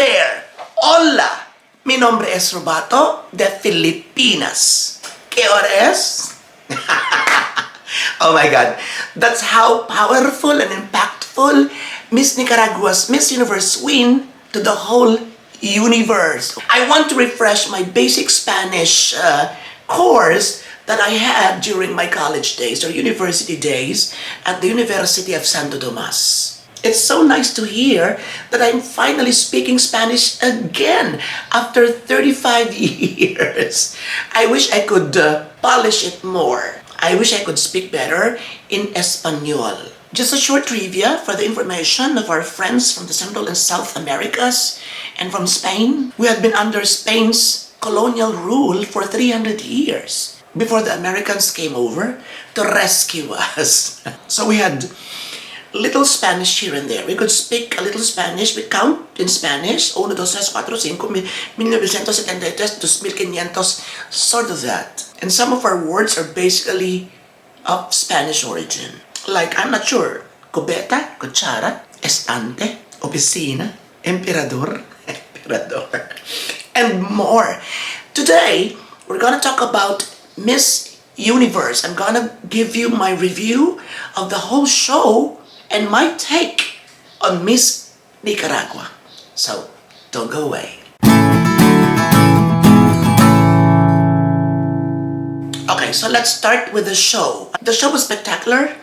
there! Hola! Mi nombre es Robato de Filipinas. ¿Qué hora es? Oh my God, that's how powerful and impactful Miss Nicaragua's Miss Universe win to the whole universe. I want to refresh my basic Spanish course that I had during my college days or university days at the University of Santo Tomas. It's so nice to hear that I'm finally speaking Spanish again after 35 years. I wish I could polish it more. I wish I could speak better in Espanol. Just a short trivia for the information of our friends from the Central and South Americas and from Spain. We had been under Spain's colonial rule for 300 years before the Americans came over to rescue us. So we had little Spanish here and there. We could speak a little Spanish. We count in Spanish. 1, 2, 3, 4, 5, 1973, 2500, sort of that. And some of our words are basically of Spanish origin. Like, I'm not sure, cubeta, cuchara, estante, oficina, emperador, emperador, and more. Today, we're gonna talk about Miss Universe. I'm gonna give you my review of the whole show and my take on Miss Nicaragua. So, don't go away. Okay, so let's start with the show. The show was spectacular.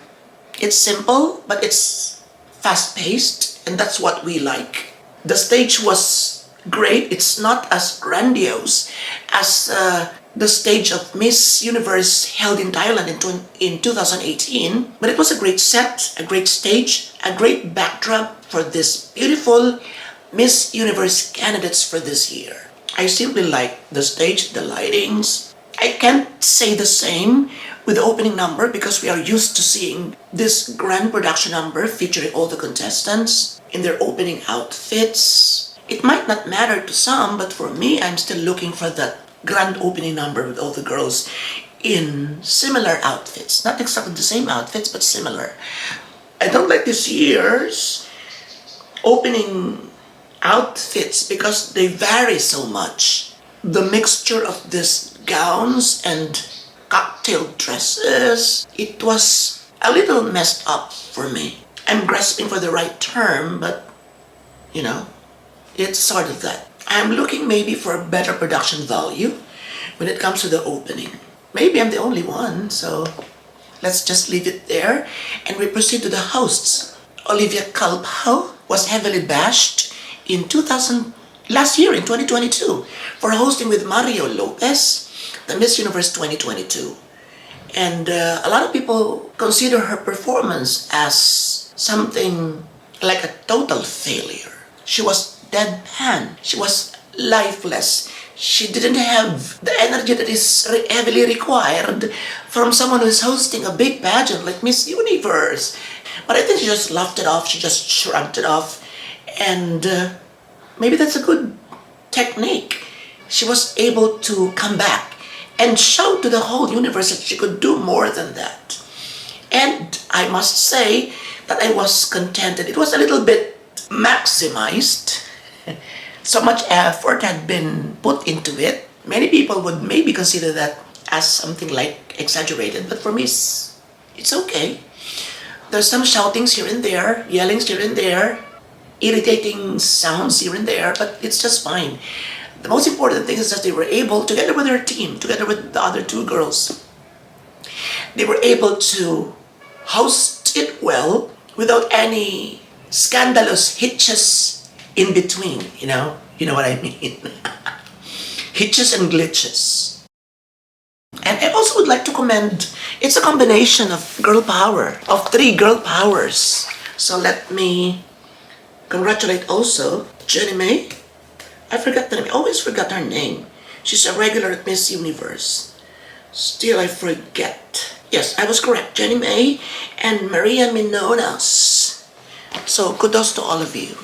It's simple, but it's fast-paced, and that's what we like. The stage was great. It's not as grandiose as the stage of Miss Universe held in Thailand in 2018, but it was a great set, a great stage, a great backdrop for this beautiful Miss Universe candidates for this year. I simply like the stage, the lightings. I can't say the same with the opening number because we are used to seeing this grand production number featuring all the contestants in their opening outfits. It might not matter to some, but for me, I'm still looking for that grand opening number with all the girls in similar outfits. Not exactly the same outfits, but similar. I don't like this year's opening outfits because they vary so much. The mixture of these gowns and cocktail dresses, it was a little messed up for me. I'm grasping for the right term, but you know, it's sort of that. I'm looking maybe for a better production value when it comes to the opening. Maybe I'm the only one, so let's just leave it there and we proceed to the hosts. Olivia Calpao was heavily bashed in last year in 2022 for hosting with Mario Lopez, the Miss Universe 2022. And a lot of people consider her performance as something like a total failure. She was deadpan. She was lifeless. She didn't have the energy that is heavily required from someone who is hosting a big pageant like Miss Universe. But I think she just laughed it off. She just shrugged it off. And maybe that's a good technique. She was able to come back and show to the whole universe that she could do more than that. And I must say that I was contented. It was a little bit maximized. So much effort had been put into it. Many people would maybe consider that as something like exaggerated, but for me it's okay. There's some shoutings here and there, yellings here and there, irritating sounds here and there, but it's just fine. The most important thing is that they were able, together with their team, together with the other two girls, they were able to host it well without any scandalous hitches in between, you know what I mean. Hitches and glitches. And I also would like to commend, it's a combination of girl power, of 3 girl powers. So let me congratulate also Jenny May. I forgot the name. I always forgot her name. She's a regular at Miss Universe. Still, I forget. Yes, I was correct. Jenny May and Maria Minonas. So, kudos to all of you.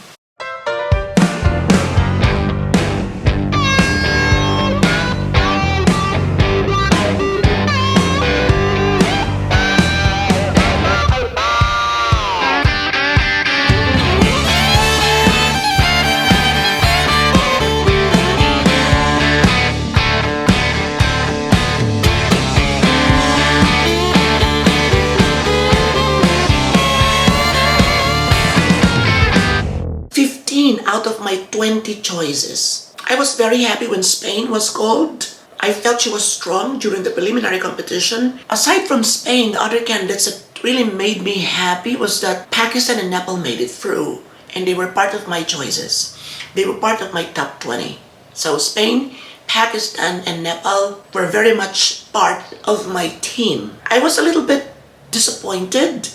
15 out of my 20 choices. I was very happy when Spain was called. I felt she was strong during the preliminary competition. Aside from Spain, the other candidates that really made me happy was that Pakistan and Nepal made it through, and they were part of my choices. They were part of my top 20. So Spain, Pakistan, and Nepal were very much part of my team. I was a little bit disappointed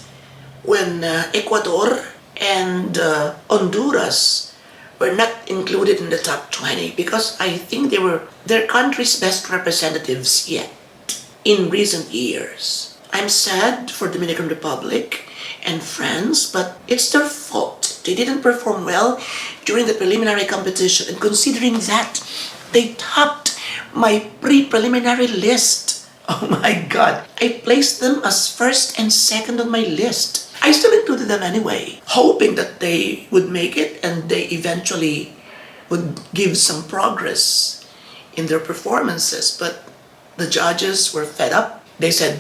when Ecuador and Honduras were not included in the top 20 because I think they were their country's best representatives yet in recent years. I'm sad for Dominican Republic and France, but it's their fault. They didn't perform well during the preliminary competition, and considering that they topped my pre-preliminary list. Oh my God. I placed them as first and second on my list. I still included them anyway, hoping that they would make it and they eventually would give some progress in their performances. But the judges were fed up. They said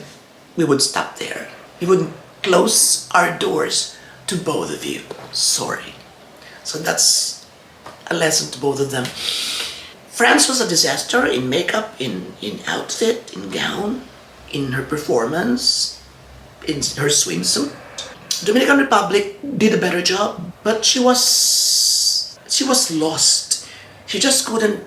we would stop there. We would close our doors to both of you. Sorry. So that's a lesson to both of them. France was a disaster in makeup, in outfit, in gown, in her performance, in her swimsuit. Dominican Republic did a better job, but she was lost. She just couldn't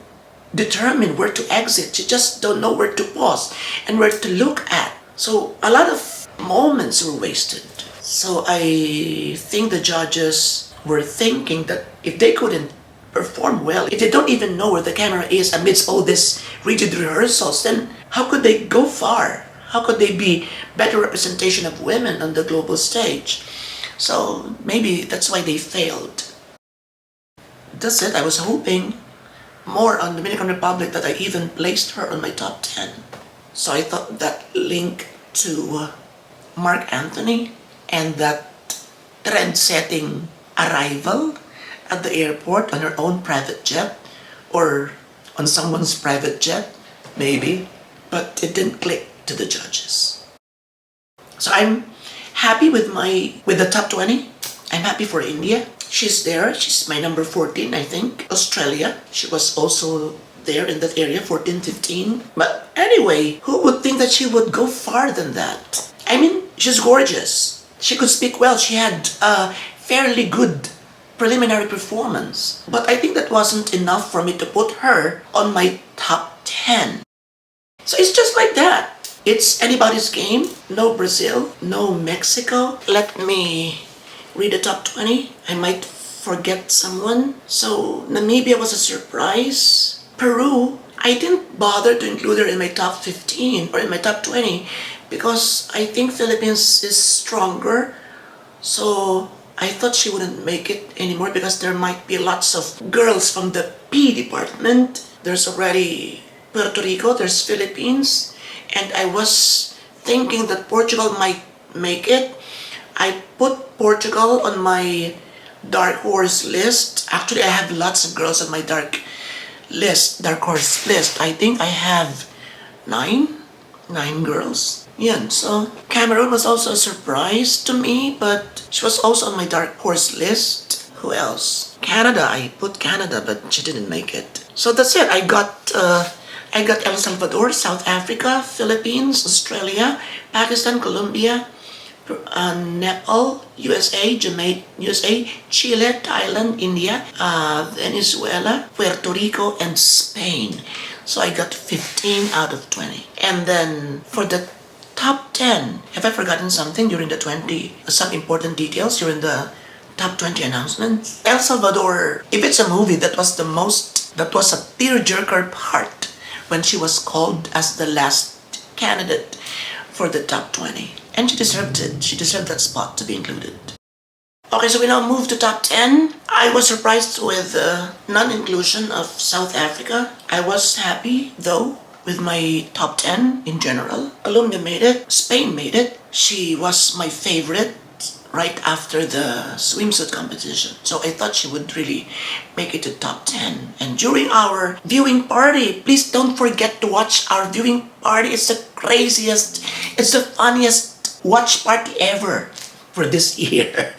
determine where to exit. She just don't know where to pause and where to look at. So a lot of moments were wasted. So I think the judges were thinking that if they couldn't perform well, if they don't even know where the camera is amidst all these rigid rehearsals, then how could they go far? How could they be better representation of women on the global stage? So maybe that's why they failed. That's it. I was hoping more on Dominican Republic, that I even placed her on my top 10. So I thought that link to Mark Anthony and that trend-setting arrival at the airport on her own private jet or on someone's private jet, maybe, but it didn't click to the judges. So I'm happy with the top 20. I'm happy for India. She's there. She's my number 14, I think. Australia, she was also there in that area, 14, 15. But anyway, who would think that she would go farther than that? I mean, she's gorgeous. She could speak well. She had a fairly good preliminary performance. But I think that wasn't enough for me to put her on my top 10. So it's just like that. It's anybody's game. No Brazil, no Mexico. Let me read the top 20. I might forget someone. So Namibia was a surprise. Peru, I didn't bother to include her in my top 15 or in my top 20 because I think Philippines is stronger. So I thought she wouldn't make it anymore because there might be lots of girls from the P department. There's already Puerto Rico, there's Philippines, and I was thinking that Portugal might make it. I put Portugal on my dark horse list. Actually, I have lots of girls on my dark horse list. I think I have nine girls. Yeah, so Cameroon was also a surprise to me, but she was also on my dark horse list. Who else? Canada, I put Canada, but she didn't make it. So that's it. I got El Salvador, South Africa, Philippines, Australia, Pakistan, Colombia, Nepal, USA, Jamaica, Chile, Thailand, India, Venezuela, Puerto Rico, and Spain. So I got 15 out of 20. And then for the top 10, have I forgotten something during the 20? Some important details during the top 20 announcements? El Salvador, if it's a movie, that was a tearjerker part when she was called as the last candidate for the top 20. And she deserved it. She deserved that spot to be included. Okay, so we now move to top 10. I was surprised with the non-inclusion of South Africa. I was happy, though, with my top 10 in general. Colombia made it. Spain made it. She was my favorite right after the swimsuit competition. So I thought she would really make it to top 10. And during our viewing party, please don't forget to watch our viewing party. It's the craziest, it's the funniest watch party ever for this year.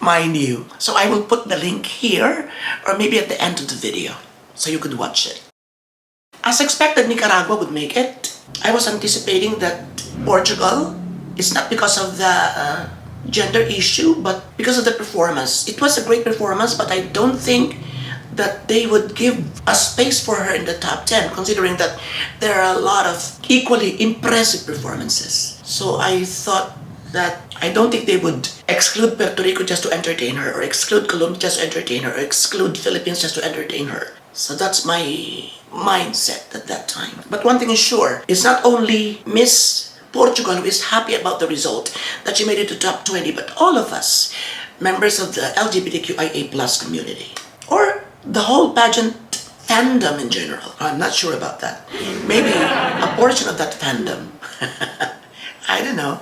mind you. So I will put the link here or maybe at the end of the video so you could watch it. As expected, Nicaragua would make it. I was anticipating that Portugal, it's not because of the gender issue, but because of the performance. It was a great performance, but I don't think that they would give a space for her in the top 10, considering that there are a lot of equally impressive performances. So I thought that I don't think they would exclude Puerto Rico just to entertain her, or exclude Colombia just to entertain her, or exclude Philippines just to entertain her. So that's my mindset at that time. But one thing is sure, it's not only Miss Portugal who is happy about the result, that she made it to top 20, but all of us, members of the LGBTQIA+ community, or the whole pageant fandom in general. I'm not sure about that. Maybe a portion of that fandom. I don't know.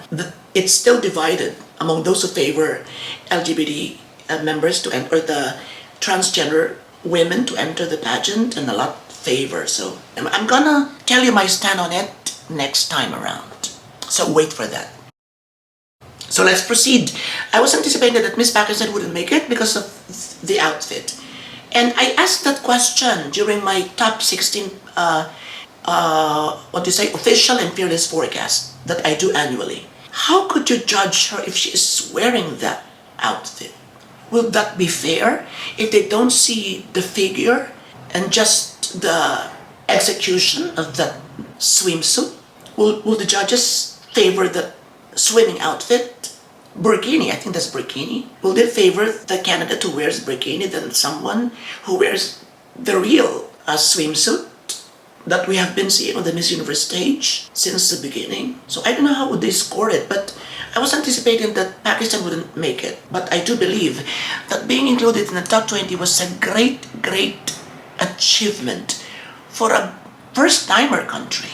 It's still divided among those who favor LGBT members to enter, or the transgender women to enter the pageant, and a lot favor. So I'm gonna tell you my stand on it next time around. So wait for that. So let's proceed. I was anticipating that Miss Pakistan wouldn't make it because of the outfit. And I asked that question during my top 16 official and fearless forecast that I do annually. How could you judge her if she is wearing that outfit? Will that be fair if they don't see the figure and just the execution of that swimsuit? Will the judges favor the swimming outfit? Burkini, I think that's burkini. Will they favor the candidate who wears burkini than someone who wears the real swimsuit that we have been seeing on the Miss Universe stage since the beginning? So I don't know how would they score it, but I was anticipating that Pakistan wouldn't make it. But I do believe that being included in the top 20 was a great, great achievement for a first-timer country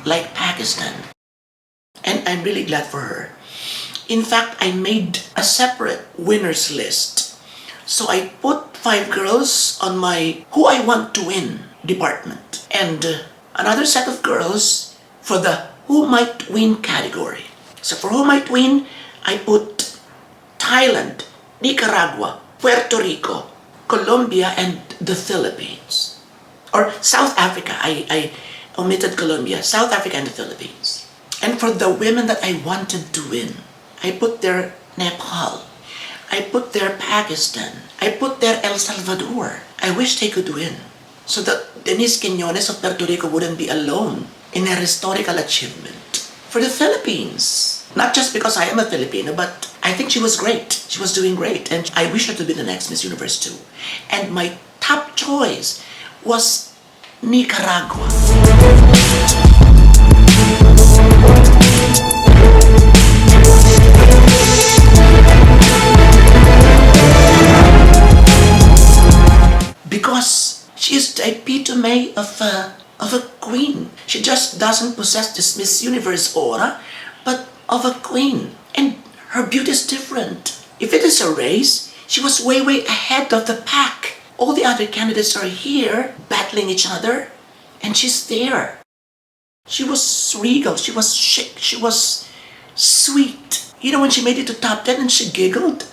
like Pakistan. And I'm really glad for her. In fact, I made a separate winners list. So I put 5 girls on my who I want to win department, and another set of girls for the who might win category. So for who might win, I put Thailand, Nicaragua, Puerto Rico, Colombia, and the Philippines. Or South Africa. I omitted Colombia, South Africa, and the Philippines. And for the women that I wanted to win, I put their Nepal, I put their Pakistan, I put their El Salvador. I wish they could win, so that Denise Quiñones of Puerto Rico wouldn't be alone in a historical achievement. For the Philippines, not just because I am a Filipino, but I think she was great. She was doing great, and I wish her to be the next Miss Universe too. And my top choice was Nicaragua. Because she is the epitome of a queen. She just doesn't possess this Miss Universe aura, but of a queen. And her beauty is different. If it is a race, she was way, way ahead of the pack. All the other candidates are here, battling each other, and she's there. She was regal, she was chic, she was sweet. You know, when she made it to top 10 and she giggled?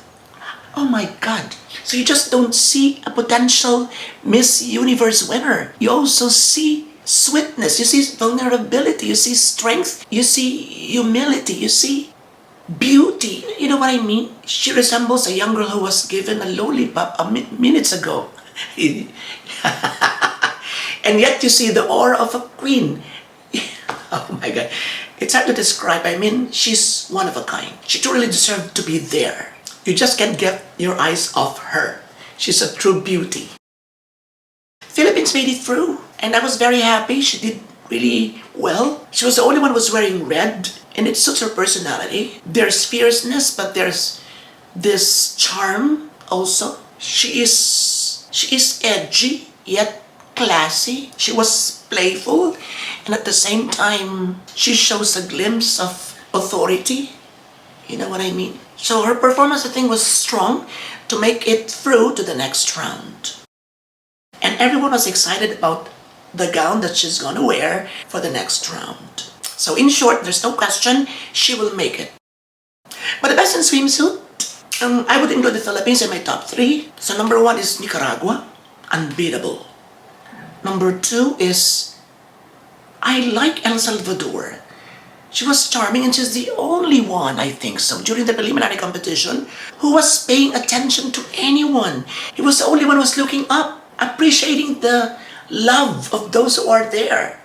Oh my God. So you just don't see a potential Miss Universe winner. You also see sweetness, you see vulnerability, you see strength, you see humility, you see beauty. You know what I mean? She resembles a young girl who was given a lollipop minutes ago. And yet you see the aura of a queen. Oh my God. It's hard to describe. I mean, she's one of a kind. She truly deserved to be there. You just can't get your eyes off her. She's a true beauty. Philippines made it through, and I was very happy. She did really well. She was the only one who was wearing red, and it suits her personality. There's fierceness, but there's this charm also. She is edgy, yet classy. She was playful, and at the same time, she shows a glimpse of authority. You know what I mean? So her performance, I think, was strong to make it through to the next round. And everyone was excited about the gown that she's going to wear for the next round. So in short, there's no question, she will make it. But the best in swimsuit, I would include the Philippines in my top three. So number one is Nicaragua, unbeatable. Number two is, I like El Salvador. She was charming and she's the only one, I think so, during the preliminary competition who was paying attention to anyone. He was the only one who was looking up, appreciating the love of those who are there.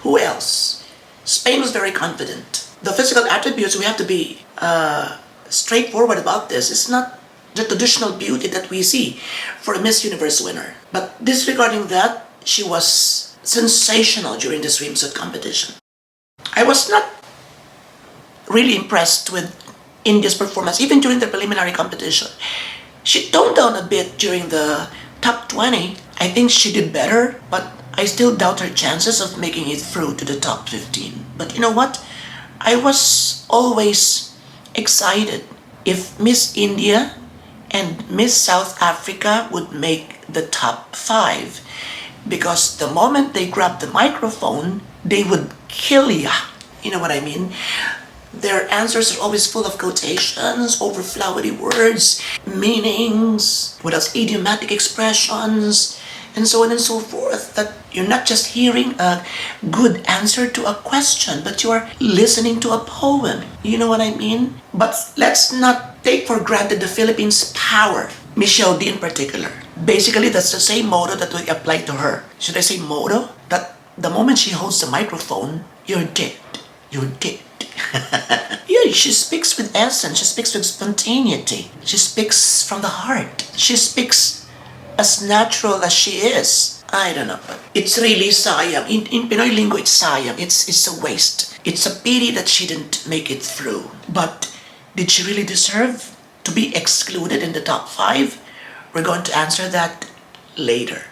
Who else? Spain was very confident. The physical attributes, we have to be straightforward about this. It's not the traditional beauty that we see for a Miss Universe winner. But disregarding that, she was sensational during the swimsuit competition. I was not really impressed with India's performance, even during the preliminary competition. She toned down a bit during the top 20. I think she did better, but I still doubt her chances of making it through to the top 15. But you know what? I was always excited if Miss India and Miss South Africa would make the top 5. Because the moment they grab the microphone, they would kill ya. You know what I mean? Their answers are always full of quotations, overflowery words, meanings, what else, idiomatic expressions, and so on and so forth. That you're not just hearing a good answer to a question, but you are listening to a poem. You know what I mean? But let's not take for granted the Philippines' power. Michelle D in particular. Basically, that's the same motto that we apply to her. Should I say motto? That the moment she holds the microphone, you're dead. You're dead. Yeah, she speaks with essence. She speaks with spontaneity. She speaks from the heart. She speaks as natural as she is. I don't know, but it's really sayang. In Pinoy lingo, it's sayang. It's a waste. It's a pity that she didn't make it through. But did she really deserve to be excluded in the top 5? We're going to answer that later.